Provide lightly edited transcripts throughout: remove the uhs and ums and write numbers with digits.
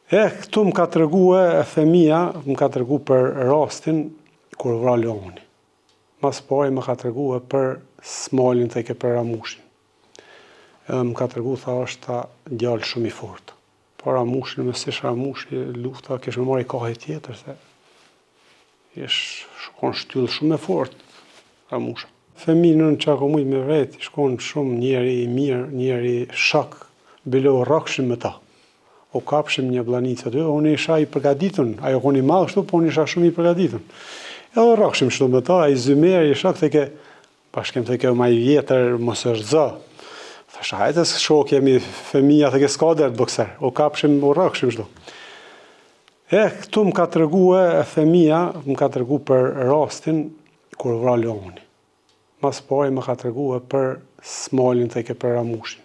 Këtu më ka tregue fëmia, më ka tregu për rastin kur vra Leoni. Mas pari më ka tregue për Smalin tek për Ramushin. Edhe më ka tregu tha është djalë shumë i fortë. Po Ramushin me si Ramushi lufta kish më marrë kohë tjetër se shkon shtyll shumë e fortë Ramusha. Fëminën çka ka mujt me vet, shkon shumë njeri i mirë, njeri shok, bilo rrokshim me ta. O kapshim një blanicë aty, unë isha i përgatitur, ajo koni madh kështu, po unë isha shumë i përgatitur. Edhe rrokshim kështu me ta, ai Zymer i shok tek bashkem tek më i vjetër mos është zë. Thash hajde shok jemi fëmia tek skader bokser. O kapshim, o rrokshim kështu. Këtu më ka tregue fëmia, më ka tregu për rastin kur vra Leoni. Mas pari më ka tregue për Smalin tek për Ramushin.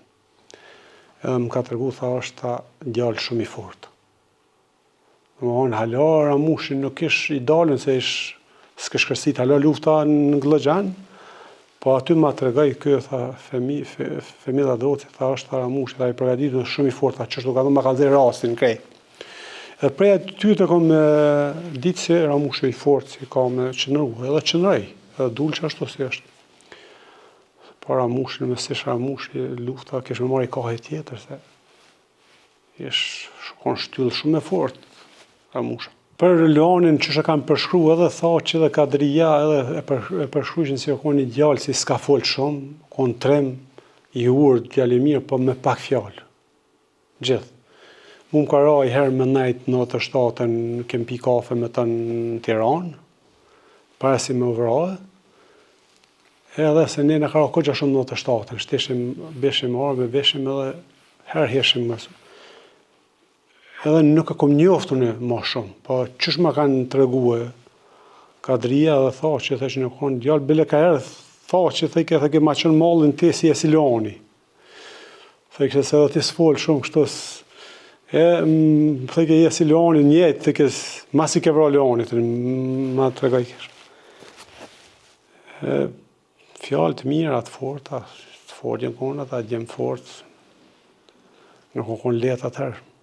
Edhe më ka tregu tha është djalë shumë i fortë. Domthonë hala Ramushi nuk ish i dalën se s'kish kërcit hala lufta në Glloxhan, po aty ma tregoi ky tha femilla doti tha është Ramushi tha i përgatitur shumë i fortë, çështu ka më ka dhënë rastin krejt. Edhe prej aty të kam ditë se Ramushi i fortë si ka me qëndru, edhe qëndroi, edhe dul ashtu si është. Po Ramushin me si Ramushi lufta kish më marrë kohë tjetër se shkon shtyll shumë e fortë Ramusha. Për Leonin që kam përshkruar edhe tha që edhe Kadria edhe e përshkruajnë si ka një djalë si s'ka fol shumë, kon trem i urt, djalë i mirë, po me pak fjalë. Gjithë. Mu më ka ra i herë me najt në 97-ën, kem pi kafe me të në Tiranë, para si me vrahë. Edhe se ne në ka ra kogja shumë në 97-ën, shteshim, beshim arbe, beshim edhe herë heshim mësë. Edhe nuk e kom njoftu në ma shumë, po qësh ma kanë tregue Kadria dhe tha që thesh në konë djallë, bile ka herë tha që theke ma qënë mallin ti si e si Leoni. Theke se edhe ti s'fol shumë kështus. Theke je si Leoni njëjtë, theke mas i ke vra Leoni, ma tregoj kesh. Fjalë të mira, të forta, të fortë jenë konë, ata gjemë fortë, nuk o konë letë atëherë.